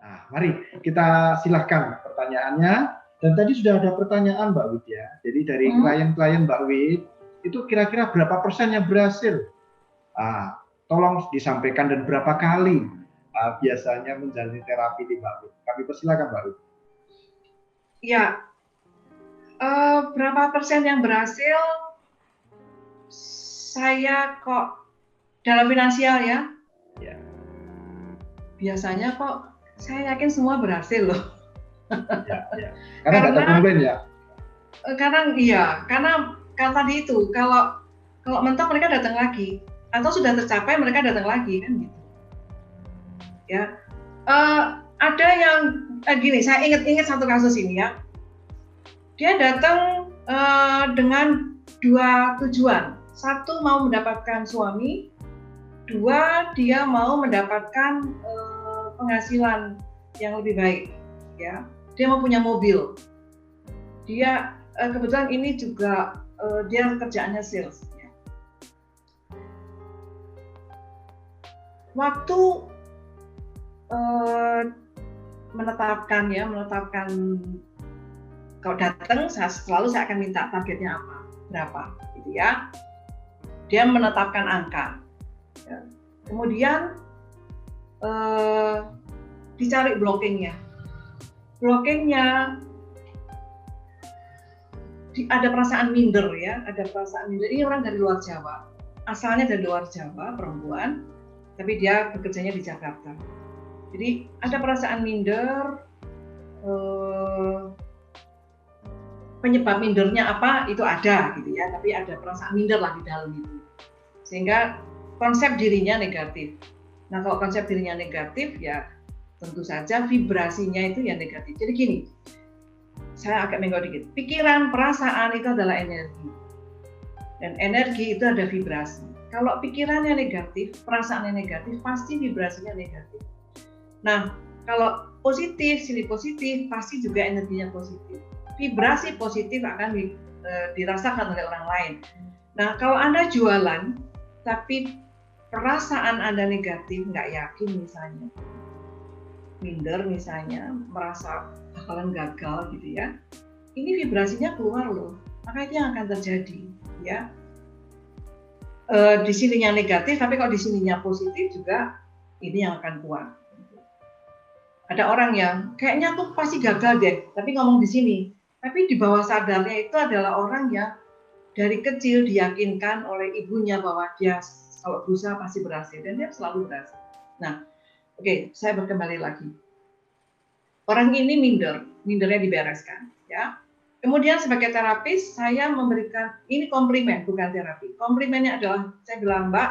Nah, mari kita silahkan pertanyaannya. Dan tadi sudah ada pertanyaan Mbak Wid ya. Jadi dari klien-klien Mbak Wid, itu kira-kira berapa persen yang berhasil? Tolong disampaikan dan berapa kali biasanya menjalani terapi di Mbak Wid. Kami persilakan Mbak Wid. Ya, berapa persen yang berhasil? Saya kok dalam finansial ya. Biasanya kok saya yakin semua berhasil loh. Karena nggak terkomplain ya. Karena tadi itu kalau mentok mereka datang lagi atau sudah tercapai mereka datang lagi kan gitu. Ya, ada yang gini, saya ingat satu kasus ini ya. Dia datang dengan dua tujuan. Satu, mau mendapatkan suami. Dua, dia mau mendapatkan penghasilan yang lebih baik. Ya, dia mau punya mobil. Dia kebetulan ini juga dia kerjaannya sales. Ya. Waktu menetapkan kalau datang selalu saya akan minta targetnya berapa gitu ya. Dia menetapkan angka ya. Kemudian dicari blockingnya ada perasaan minder ya, ini orang dari luar Jawa, asalnya dari luar Jawa, perempuan, tapi dia bekerjanya di Jakarta. Jadi ada perasaan minder, penyebab mindernya apa itu ada gitu ya, tapi ada perasaan minder lah di dalam itu, sehingga konsep dirinya negatif. Nah kalau konsep dirinya negatif ya tentu saja vibrasinya itu yang negatif. Jadi gini, saya agak menggol dikit, pikiran, perasaan itu adalah energi, dan energi itu ada vibrasi. Kalau pikirannya negatif, perasaannya negatif, pasti vibrasinya negatif. Nah kalau positif, sini positif, pasti juga energinya positif. Vibrasi positif akan dirasakan oleh orang lain. Nah, kalau Anda jualan, tapi perasaan Anda negatif, nggak yakin misalnya, minder misalnya, merasa bakalan gagal gitu ya, ini vibrasinya keluar loh, maka itu yang akan terjadi ya. Di sininya negatif, tapi kalau di sininya positif juga, ini yang akan kuat. Ada orang yang kayaknya tuh pasti gagal deh, tapi ngomong di sini. Tapi di bawah sadarnya itu adalah orang yang dari kecil diyakinkan oleh ibunya bahwa dia kalau berusaha pasti berhasil, dan dia selalu berhasil. Nah, oke, saya berkembali lagi. Orang ini mindernya dibereskan, ya. Kemudian sebagai terapis, saya memberikan, ini komplimen, bukan terapi. Komplimennya adalah, saya bilang, Mbak,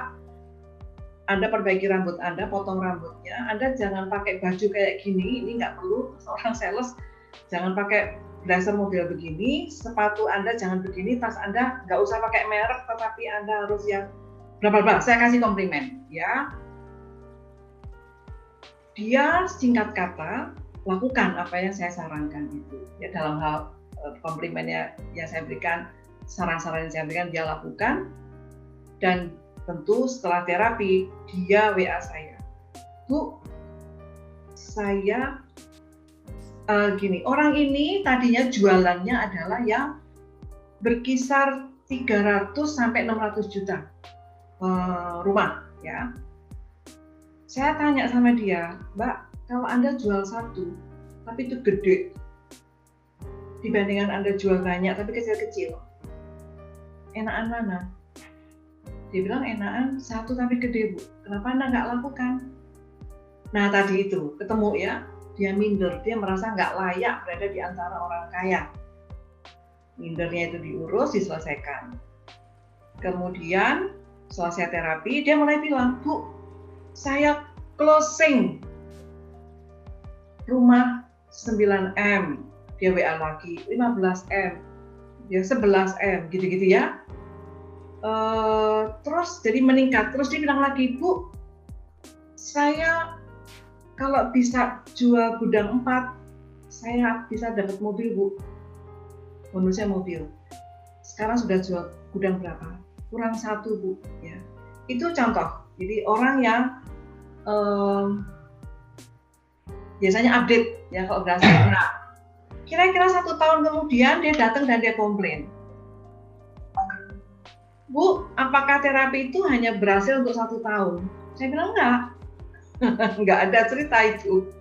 Anda perbaiki rambut Anda, potong rambutnya, Anda jangan pakai baju kayak gini, ini nggak perlu, seorang sales, jangan pakai blazer model begini, sepatu Anda jangan begini, tas Anda nggak usah pakai merek, tetapi Anda harus yang bla-bla-bla. Saya kasih komplimen, ya. Dia singkat kata lakukan apa yang saya sarankan itu. Ya dalam hal komplimennya yang saya berikan, saran-saran yang saya berikan dia lakukan, dan tentu setelah terapi dia WA saya, Bu, saya gini, orang ini tadinya jualannya adalah yang berkisar 300 sampai 600 juta rumah ya. Saya tanya sama dia, Mbak, kalau Anda jual satu tapi itu gede dibandingkan Anda jual banyak tapi kecil-kecil, enakan mana? Dia bilang enakan satu tapi gede, Bu. Kenapa Anda nggak lakukan? Nah tadi itu ketemu ya, dia minder, dia merasa nggak layak berada di antara orang kaya. Mindernya itu diurus, diselesaikan. Kemudian selesai terapi, dia mulai bilang, Bu, saya closing rumah 9M, dia WA lagi 15M, dia 11M, gitu-gitu ya. Terus jadi meningkat, terus dia bilang lagi, Bu, saya kalau bisa jual gudang 4, saya bisa dapat mobil, Bu. Bonusnya mobil. Sekarang sudah jual gudang berapa? Kurang 1, Bu. Ya. Itu contoh. Jadi orang biasanya update ya kalau berhasil. Nah, kira-kira 1 tahun kemudian dia datang dan dia komplain, Bu, apakah terapi itu hanya berhasil untuk 1 tahun? Saya bilang enggak, enggak ada cerita itu.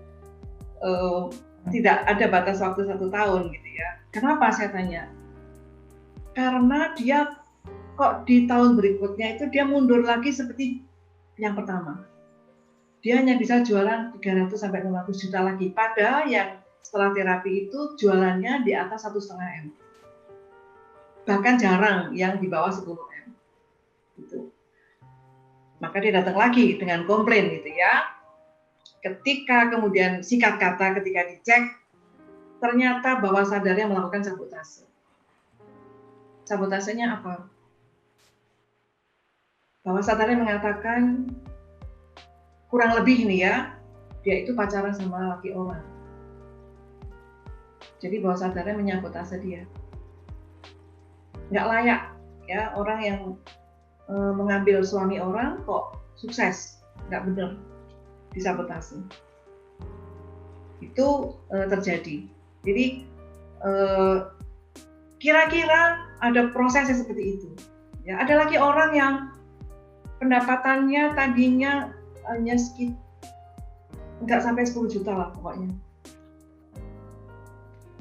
Tidak ada batas waktu 1 tahun gitu ya. Kenapa saya tanya? Karena dia kok di tahun berikutnya itu dia mundur lagi seperti yang pertama. Dia hanya bisa jualan 300 sampai 500 juta lagi. Padahal yang setelah terapi itu jualannya di atas 1,5 M. Bahkan jarang yang di bawah 10 M. Gitu. Maka dia datang lagi dengan komplain gitu ya. Ketika kemudian singkat kata ketika dicek, ternyata bawah sadarnya melakukan sabotase. Sabotasenya apa? Bawah sadarnya mengatakan, kurang lebih ini ya, dia itu pacaran sama laki orang. Jadi bawah sadarnya menyabotase dia. Nggak layak ya orang yang mengambil suami orang kok sukses, nggak benar, disabotase. Itu terjadi. Jadi kira-kira ada prosesnya seperti itu. Ya, ada lagi orang yang pendapatannya tadinya hanya sekitar nggak sampai 10 juta lah pokoknya.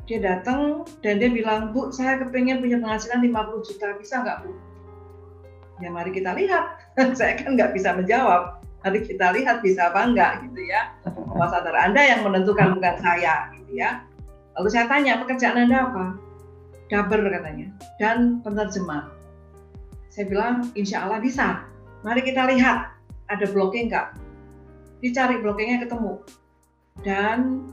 Dia datang dan dia bilang, Bu, saya kepengen punya penghasilan 50 juta, bisa nggak Bu? Ya mari kita lihat. Saya kan nggak bisa menjawab. Mari kita lihat bisa apa enggak gitu ya. Bawah sadar Anda yang menentukan, bukan saya gitu ya. Lalu saya tanya, pekerjaan Anda apa? Daber katanya, dan penerjemah. Saya bilang, insya Allah bisa. Mari kita lihat, ada blocking nggak? Dicari blockingnya ketemu. Dan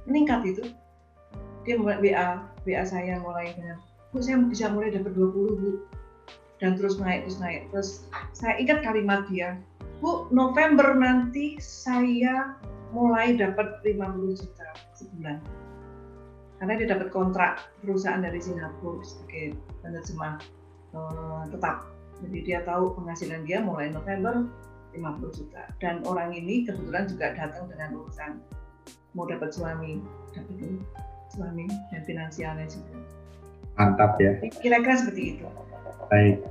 meningkat itu. Dia WA saya mulai dengan, Bu, saya bisa mulai dapat 20 Bu. Dan terus naik. Terus saya ingat kalimat dia, Bu, November nanti saya mulai dapat 50 juta sebulan. Karena dia dapat kontrak perusahaan dari Singapura sebagai penerjemah tetap. Jadi dia tahu penghasilan dia mulai November 50 juta. Dan orang ini kebetulan juga datang dengan urusan mau dapat suami dan finansialnya juga. Mantap ya. Kira-kira seperti itu. Baik.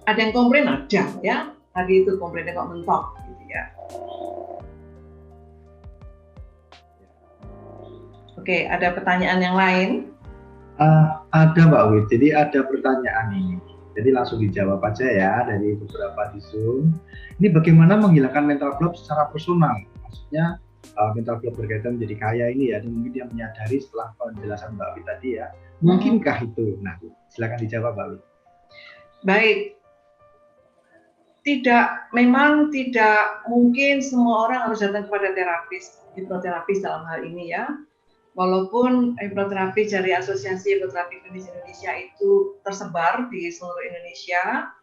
Ada yang komplain, ada ya. Tadi itu komplainnya kok mentok gitu ya. Oke, ada pertanyaan yang lain? Ada Mbak Wid, jadi ada pertanyaan ini. Jadi langsung dijawab aja ya dari beberapa di Zoom. Ini bagaimana menghilangkan mental block secara personal? Maksudnya mental block berkaitan menjadi kaya ini ya, dan mungkin dia menyadari setelah penjelasan Mbak Wid tadi ya. Mungkinkah itu? Nah, silakan dijawab Mbak Wid. Baik. Memang tidak mungkin semua orang harus datang kepada terapis, hipnoterapis dalam hal ini ya. Walaupun hipnoterapi dari Asosiasi Hipnoterapi Klinis Indonesia itu tersebar di seluruh Indonesia,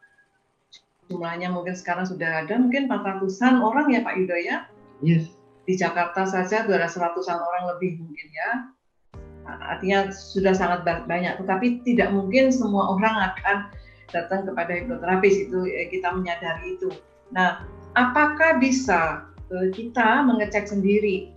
jumlahnya mungkin sekarang sudah ada mungkin 400-an orang ya Pak Yudo ya. Yes. Di Jakarta saja sudah 100-an orang lebih mungkin ya. Artinya sudah sangat banyak, tetapi tidak mungkin semua orang akan datang kepada hipnoterapis, itu kita menyadari itu. Nah, apakah bisa kita mengecek sendiri?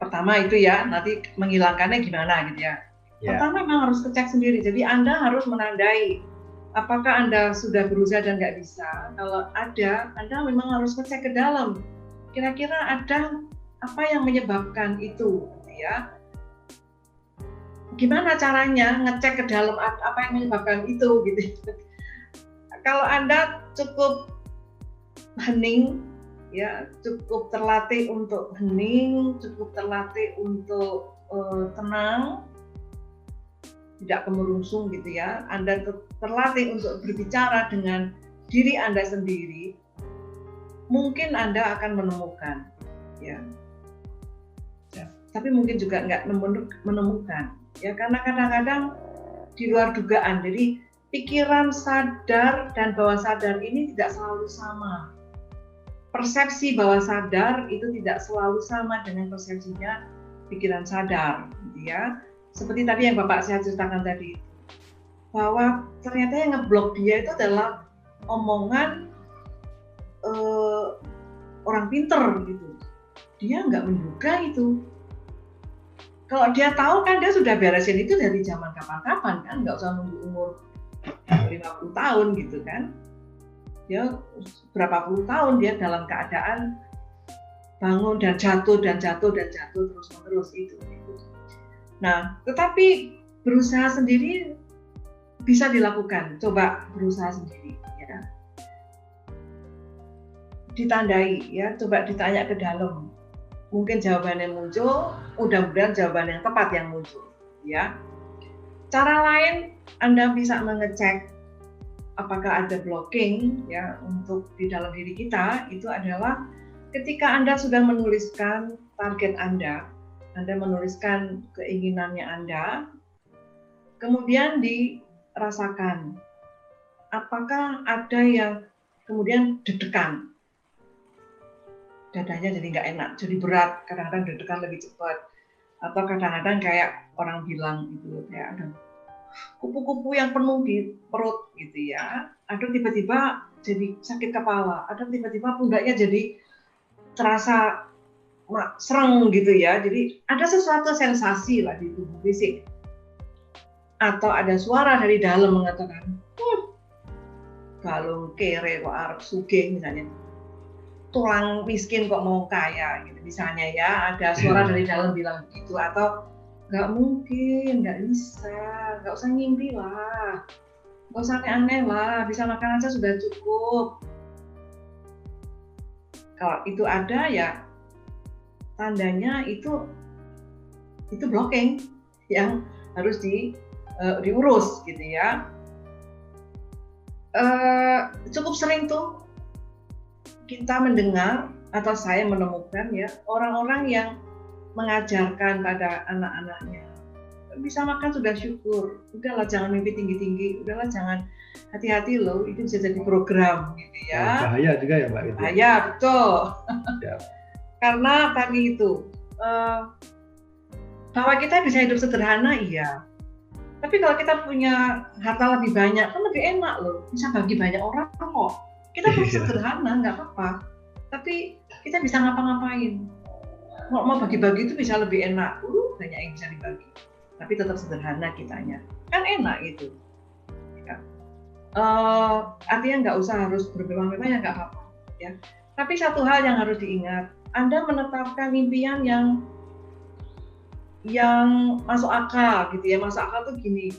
Pertama itu ya, nanti menghilangkannya gimana gitu ya. Pertama memang harus cek sendiri, jadi Anda harus menandai apakah Anda sudah berusaha dan nggak bisa. Kalau ada, Anda memang harus ngecek ke dalam. Kira-kira ada apa yang menyebabkan itu gitu ya. Gimana caranya ngecek ke dalam apa yang menyebabkan itu gitu. Kalau Anda cukup hening ya, cukup terlatih untuk hening, cukup terlatih untuk tenang, tidak kemerungsung gitu ya. Anda terlatih untuk berbicara dengan diri Anda sendiri, mungkin Anda akan menemukan ya. Tapi mungkin juga nggak menemukan ya, karena kadang-kadang di luar dugaan. Jadi pikiran sadar dan bawah sadar ini tidak selalu sama. Persepsi bawah sadar itu tidak selalu sama dengan persepsinya pikiran sadar gitu ya. Seperti tadi yang Bapak saya ceritakan tadi, bahwa ternyata yang ngeblok dia itu adalah omongan orang pinter gitu. Dia nggak menduga itu. Kalau dia tahu kan dia sudah beresin itu dari zaman kapan-kapan kan, nggak usah nunggu umur 50 tahun gitu kan. Dia berapa puluh tahun dia dalam keadaan bangun dan jatuh terus menerus itu. Nah, tetapi berusaha sendiri bisa dilakukan. Coba berusaha sendiri ya. Ditandai ya, coba ditanya ke dalam. Mungkin jawabannya muncul, mudah-mudahan jawaban yang tepat yang muncul ya. Cara lain Anda bisa mengecek apakah ada blocking ya untuk di dalam diri kita, itu adalah ketika Anda sudah menuliskan target Anda menuliskan keinginannya Anda, kemudian dirasakan apakah ada yang kemudian deg-degan. Dadanya jadi nggak enak, jadi berat, kadang-kadang deg-degan lebih cepat, atau kadang-kadang kayak orang bilang gitu, kayak ada kupu-kupu yang penuh di perut gitu ya, ada tiba-tiba jadi sakit kepala, ada tiba-tiba pundaknya jadi terasa sereng gitu ya, jadi ada sesuatu sensasi lah di tubuh fisik, atau ada suara dari dalam mengatakan, balung kere kok arep sugih misalnya, tulang miskin kok mau kaya gitu misalnya ya, ada suara dari dalam bilang begitu, atau nggak mungkin, nggak bisa, nggak usah ngimpi lah, nggak usah aneh-aneh lah, bisa makan aja sudah cukup. Kalau itu ada ya tandanya itu blocking yang harus diurus gitu ya. Cukup sering tuh kita mendengar atau saya menemukan ya orang-orang yang mengajarkan pada anak-anaknya, bisa makan sudah syukur, udahlah jangan mimpi tinggi-tinggi, udahlah jangan, hati-hati loh, itu bisa jadi program gitu ya. Bahaya juga ya Mbak. Bahaya, betul. Ya. Karena tadi itu bahwa kita bisa hidup sederhana, iya. Tapi kalau kita punya harta lebih banyak kan lebih enak loh, bisa bagi banyak orang kok. Kita harus sederhana, nggak apa-apa. Tapi kita bisa ngapa-ngapain. Mau bagi-bagi itu bisa lebih enak. Banyak yang bisa dibagi. Tapi tetap sederhana kitanya. Kan enak itu. Ya. Artinya nggak usah harus bermewah-mewah ya nggak apa-apa. Ya. Tapi satu hal yang harus diingat, Anda menetapkan impian yang masuk akal gitu ya. Masuk akal tuh gini.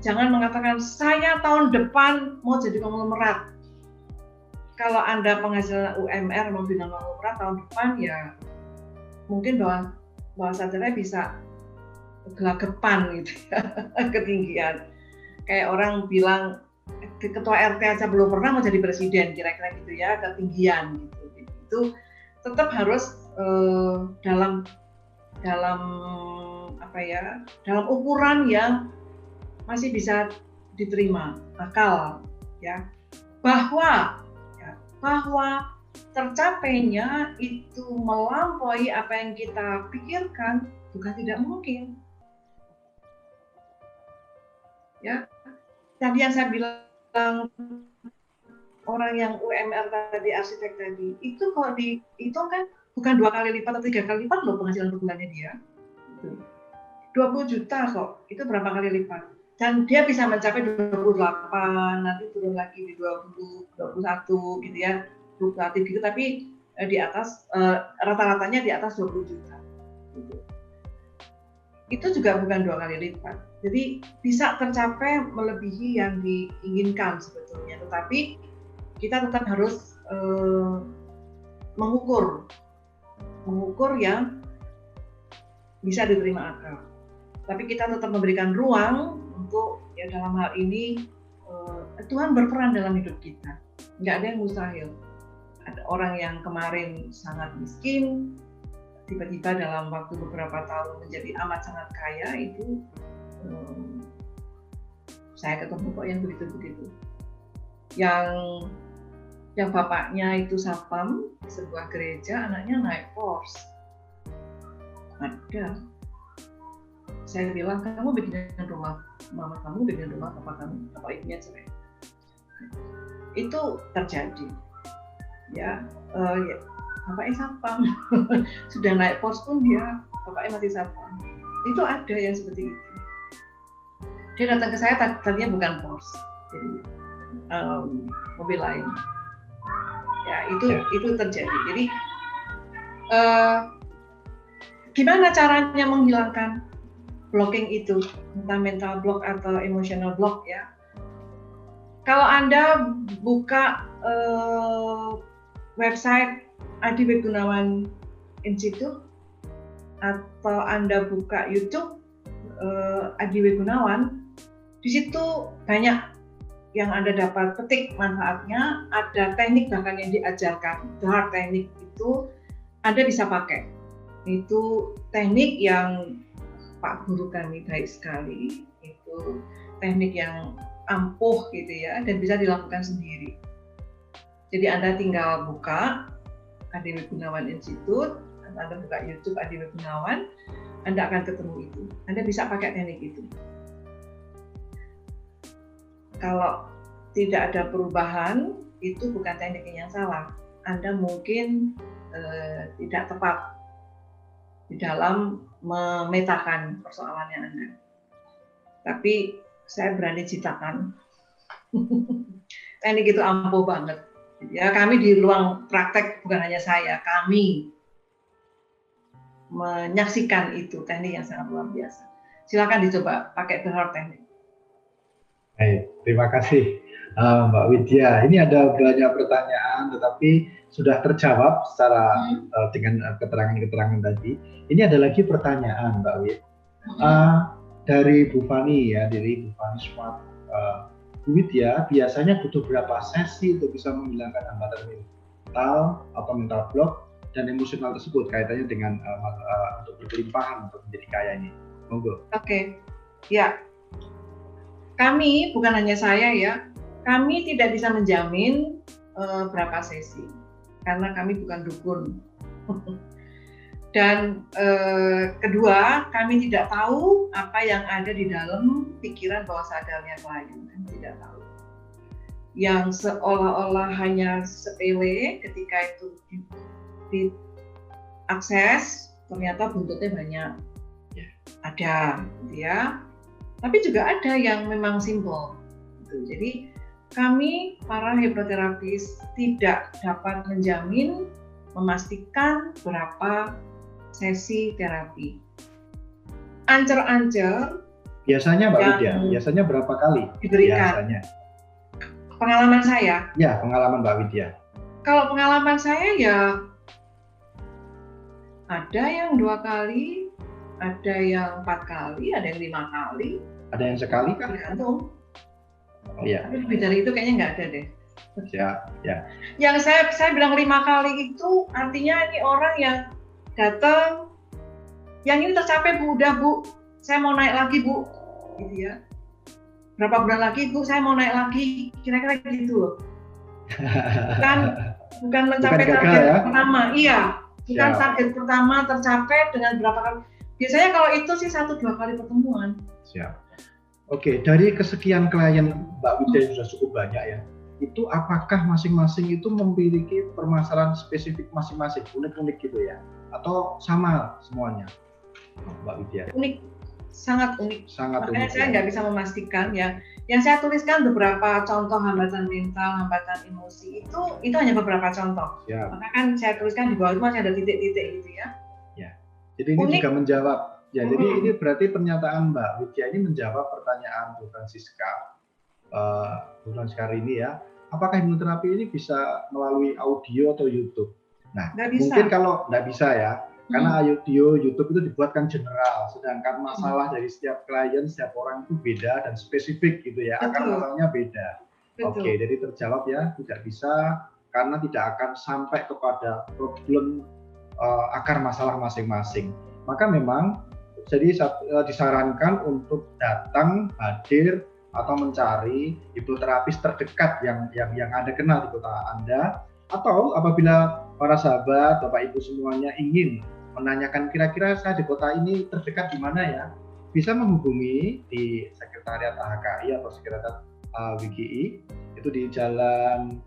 Jangan mengatakan saya tahun depan mau jadi konglomerat. Kalau Anda penghasilan UMR mau bintang konglomerat tahun depan ya mungkin bahwa saja bisa gelagapan gitu ya, ketinggian. Kayak orang bilang ketua RT aja belum pernah mau jadi presiden, kira-kira gitu ya, ketinggian gitu. Itu tetap harus dalam apa ya, dalam ukuran yang masih bisa diterima, akal ya, bahwa tercapainya itu melampaui apa yang kita pikirkan bukan tidak mungkin. Ya, tadi yang saya bilang orang yang UMR tadi, arsitek tadi, itu kalau dihitung kan bukan 2 kali lipat atau 3 kali lipat loh penghasilan per bulannya dia. 20 juta kok, itu berapa kali lipat? Dan dia bisa mencapai 28, nanti turun lagi di 20, 21 gitu ya, fluktuatif gitu, tapi di atas rata-ratanya di atas 20 juta. Gitu. Itu juga bukan 2 kali lipat. Jadi bisa tercapai melebihi yang diinginkan sebetulnya, tetapi kita tetap harus mengukur yang bisa diterima akal. Tapi kita tetap memberikan ruang untuk ya dalam hal ini Tuhan berperan dalam hidup kita. Nggak ada yang mustahil. Ada orang yang kemarin sangat miskin, tiba-tiba dalam waktu beberapa tahun menjadi amat sangat kaya, itu saya ketemu kok yang begitu-begitu. Yang bapaknya itu satpam di sebuah gereja, anaknya naik Porsche. Ada. Saya bilang, kamu bikin rumah mama kamu, bikin rumah papa kamu, apa ibunya cerai. Itu terjadi. ya, ya bapaknya satpam. Sudah naik pos pun dia bapaknya masih satpam. Itu ada yang seperti itu. Dia datang ke saya tadinya bukan pos, jadi mobil lain. Ya itu terjadi. Jadi gimana caranya menghilangkan blocking itu, entah mental block atau emotional block ya. Kalau Anda buka website Adi W. Gunawan Institute atau Anda buka YouTube Adi W. Gunawan, di situ banyak yang Anda dapat petik manfaatnya. Ada teknik bahkan yang diajarkan, hard teknik itu Anda bisa pakai. Itu teknik yang Pak Guru kami baik sekali, itu teknik yang ampuh gitu ya, dan bisa dilakukan sendiri. Jadi Anda tinggal buka Adi W. Gunawan Institute, Anda buka YouTube Adi W. Gunawan, Anda akan ketemu itu. Anda bisa pakai teknik itu. Kalau tidak ada perubahan, itu bukan tekniknya yang salah. Anda mungkin tidak tepat di dalam memetakan persoalannya Anda. Tapi saya berani citakan. Teknik itu ampuh banget. Ya, kami di ruang praktek, bukan hanya saya, kami menyaksikan itu, teknik yang sangat luar biasa. Silakan dicoba pakai the hard teknik. Baik, terima kasih Mbak Widya. Ini ada banyak pertanyaan, tetapi sudah terjawab secara dengan keterangan-keterangan tadi. Ini ada lagi pertanyaan Mbak Wid. Dari Bu Fani ya, dari Bu Fani Smart. Bu Widya, biasanya butuh berapa sesi untuk bisa menghilangkan hambatan mental atau mental block dan emosional tersebut kaitannya dengan untuk berkelimpahan, untuk menjadi kaya ini? Monggo. Oke, ya. Kami, bukan hanya saya ya, kami tidak bisa menjamin berapa sesi, karena kami bukan dukun. Dan kedua, kami tidak tahu apa yang ada di dalam pikiran bawah sadarnya klien, kami tidak tahu. Yang seolah-olah hanya sepele ketika itu diakses, ternyata buntutnya banyak. Ada, gitu ya. Tapi juga ada yang memang simpel. Gitu. Jadi kami para hipnoterapis tidak dapat menjamin, memastikan berapa sesi terapi. Ancer-ancer. Biasanya Mbak Widya, biasanya berapa kali? Diberikan. Biasanya. Pengalaman saya. Ya, pengalaman Mbak Widya. Kalau pengalaman saya ya ada yang 2 kali, ada yang 4 kali, ada yang 5 kali. Ada yang sekali kan? Tergantung. Oh iya. Tapi lebih dari itu kayaknya nggak ada deh. Ya. Yang saya bilang 5 kali itu artinya ini orang yang datang, yang ini tercapai Bu, udah Bu, saya mau naik lagi Bu, gitu ya. Berapa bulan lagi Bu, saya mau naik lagi, kira-kira gitu loh. Bukan mencapai target pertama, iya. Bukan target pertama tercapai dengan berapa kali. Biasanya kalau itu sih 1-2 kali pertemuan. Siap. Oke, dari kesekian klien Mbak Widya yang sudah cukup banyak ya, itu apakah masing-masing itu memiliki permasalahan spesifik masing-masing, unik-unik gitu ya? Atau sama semuanya, Mbak Widya? Unik, sangat unik. Sangat makanya unik, saya nggak bisa memastikan ya. Yang saya tuliskan beberapa contoh hambatan mental, hambatan emosi itu hanya beberapa contoh. Ya. Maka kan saya tuliskan di bawah itu masih ada titik-titik gitu ya. Ya. Jadi ini unik. Juga menjawab. Ya, jadi ini berarti pernyataan Mbak Widya ini menjawab pertanyaan Bu Francisca ini ya. Apakah hipnoterapi ini bisa melalui audio atau YouTube? Nah, mungkin kalau nggak bisa ya, karena audio YouTube itu dibuatkan general, sedangkan masalah dari setiap klien, setiap orang itu beda dan spesifik gitu ya, akar masalahnya beda. Oke, jadi terjawab ya, tidak bisa karena tidak akan sampai kepada problem akar masalah masing-masing. Maka memang jadi disarankan untuk datang, hadir, atau mencari hipnoterapis terdekat yang Anda kenal di kota Anda, atau apabila para sahabat, Bapak Ibu semuanya ingin menanyakan kira-kira saya di kota ini terdekat di mana ya, bisa menghubungi di Sekretariat AHKI atau Sekretariat WGI, itu di Jalan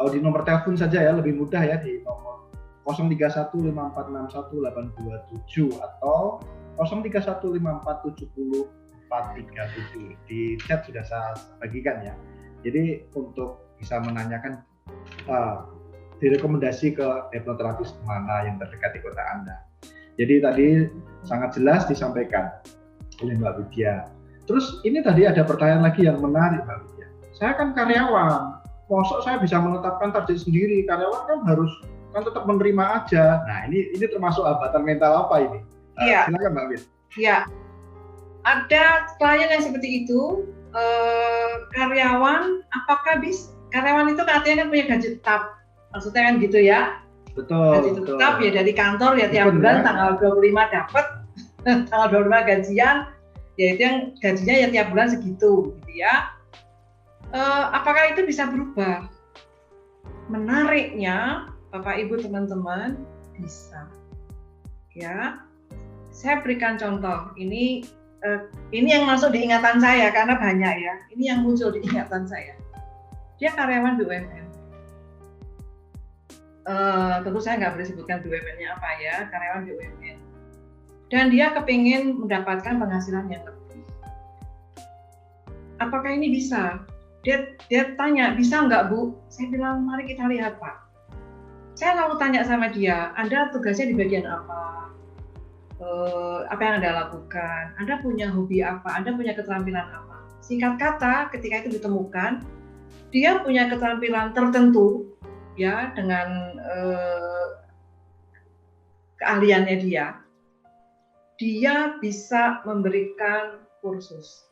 di nomor telepon saja ya, lebih mudah ya, di nomor 0315461827 atau 0315470437. Di chat sudah saya bagikan ya. Jadi untuk bisa menanyakan direkomendasi ke hipnoterapis mana yang terdekat di kota Anda. Jadi tadi sangat jelas disampaikan oleh Mbak Widya. Terus ini tadi ada pertanyaan lagi yang menarik Mbak Widya. Saya kan karyawan, mosok saya bisa menetapkan target sendiri. Karyawan kan harus kan tetap menerima aja. Nah ini termasuk hambatan mental apa ini? Iya. Silakan Mbak Widya. Iya. Ada klien yang seperti itu. Karyawan, apakah karyawan itu kan artinya kan punya gaji tetap, maksudnya kan gitu ya. Betul. Gaji tetap ya dari kantor ya tiap bulan tanggal 25 dapat, tanggal 25 gajian, ya itu yang gajinya ya tiap bulan segitu, gitu ya. Apakah itu bisa berubah? Menariknya, Bapak Ibu teman-teman, bisa. Ya, saya berikan contoh. Ini yang masuk di ingatan saya karena banyak ya. Ini yang muncul di ingatan saya. Dia karyawan BUMN. Tentu saya nggak boleh sebutkan BUMN-nya apa ya, karyawan BUMN. Dan dia kepingin mendapatkan penghasilan yang lebih. Apakah ini bisa? Dia tanya, bisa nggak Bu? Saya bilang, mari kita lihat Pak. Saya lalu tanya sama dia, Anda tugasnya di bagian apa? Apa yang Anda lakukan, Anda punya hobi apa, Anda punya keterampilan apa. Singkat kata, ketika itu ditemukan, dia punya keterampilan tertentu, ya dengan keahliannya dia bisa memberikan kursus.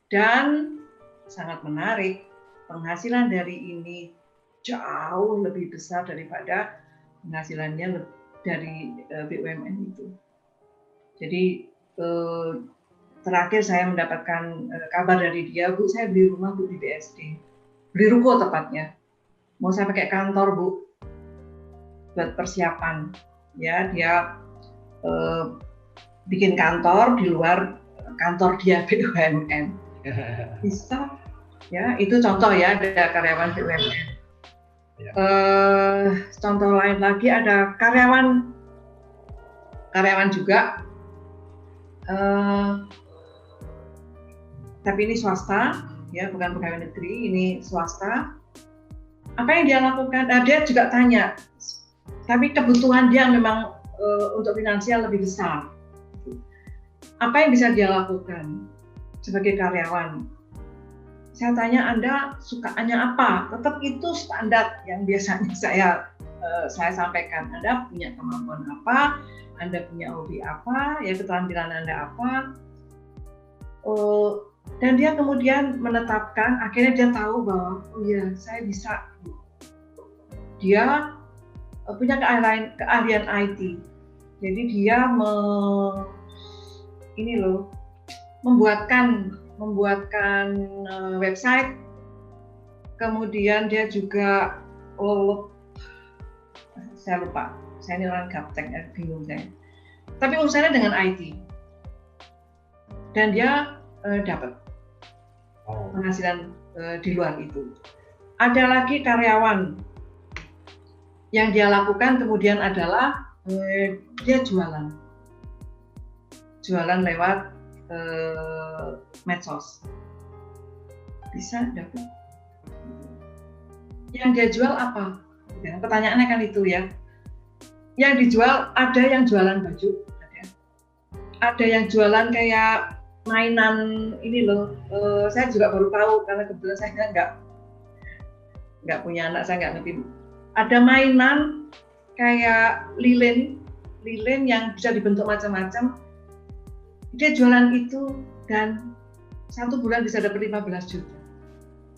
Dan sangat menarik, penghasilan dari ini jauh lebih besar daripada penghasilannya dari BUMN itu. Jadi terakhir saya mendapatkan kabar dari dia, Bu, saya beli rumah Bu di BSD, beli ruko tepatnya. Mau saya pakai kantor Bu, buat persiapan. Ya dia bikin kantor di luar kantor dia BUMN. Bisa, ya itu contoh ya ada karyawan BUMN. Contoh lain lagi ada karyawan juga, tapi ini swasta, ya bukan pegawai negeri, ini swasta. Apa yang dia lakukan? Dia juga tanya, tapi kebutuhan dia memang untuk finansial lebih besar. Apa yang bisa dia lakukan sebagai karyawan? Saya tanya, Anda sukaannya apa? Tetap itu standar yang biasanya saya sampaikan. Anda punya kemampuan apa? Anda punya hobi apa? Ya keterampilan Anda apa? Dan dia kemudian menetapkan, akhirnya dia tahu bahwa, oh iya, saya bisa. Dia punya keahlian IT. Jadi dia membuatkan website, kemudian dia juga saya lupa, saya ini orang gaptek, bingung saya. Tapi urusannya dengan IT, dan dia dapat penghasilan di luar itu. Ada lagi karyawan yang dia lakukan kemudian adalah dia jualan lewat medsos, bisa dapat. Yang dia jual apa? Ya, pertanyaannya kan itu ya. Yang dijual, ada yang jualan baju, ada yang jualan kayak mainan ini loh. Saya juga baru tahu karena kebetulan saya nggak punya anak, saya nggak ngerti. Ada mainan kayak lilin yang bisa dibentuk macam-macam. Dia jualan itu dan 1 bulan bisa dapat 15 juta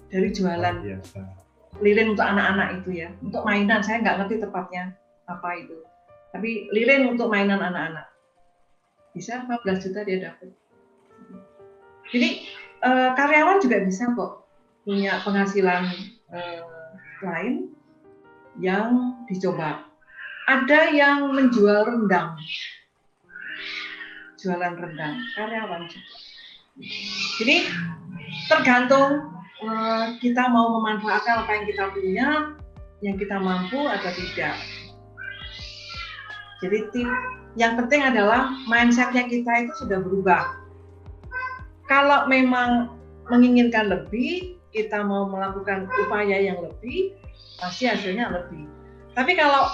dari jualan lilin untuk anak-anak itu ya, untuk mainan. Saya nggak ngerti tepatnya apa itu, tapi lilin untuk mainan anak-anak bisa 15 juta dia dapat. Jadi karyawan juga bisa kok punya penghasilan lain yang dicoba. Ada yang menjual rendang, jualan rendang, karyawan juga. Jadi tergantung kita mau memanfaatkan apa yang kita punya, yang kita mampu atau tidak. Jadi yang penting adalah mindsetnya kita itu sudah berubah. Kalau memang menginginkan lebih, kita mau melakukan upaya yang lebih, pasti hasilnya lebih. Tapi kalau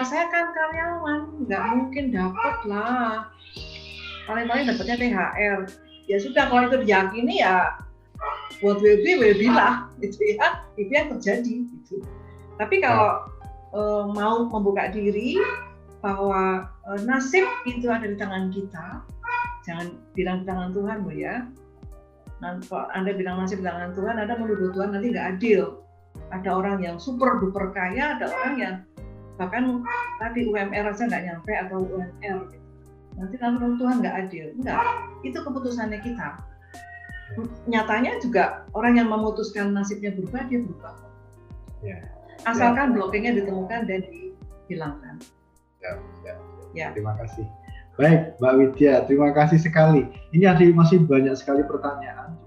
saya kan karyawan, nggak mungkin dapat lah. Paling-paling dapatnya THR. Ya sudah, kalau itu diyakini ya buat WB lah, gitu ya. Itu yang terjadi. Gitu. Tapi kalau mau membuka diri bahwa nasib itu ada di tangan kita, jangan bilang di tangan Tuhan, Bu ya. Nanti kalau Anda bilang nasib di tangan Tuhan, Anda menuduh Tuhan nanti nggak adil. Ada orang yang super duper kaya, ada orang yang bahkan tadi UMR aja nggak nyampe atau UMR. Nanti kalau Tuhan nggak adil, enggak. Itu keputusannya kita. Nyatanya juga orang yang memutuskan nasibnya berubah, dia berubah. Ya. Asalkan blockingnya ditemukan dan dihilangkan. Ya. Terima kasih. Baik, Mbak Widya, terima kasih sekali. Ini masih banyak sekali pertanyaan.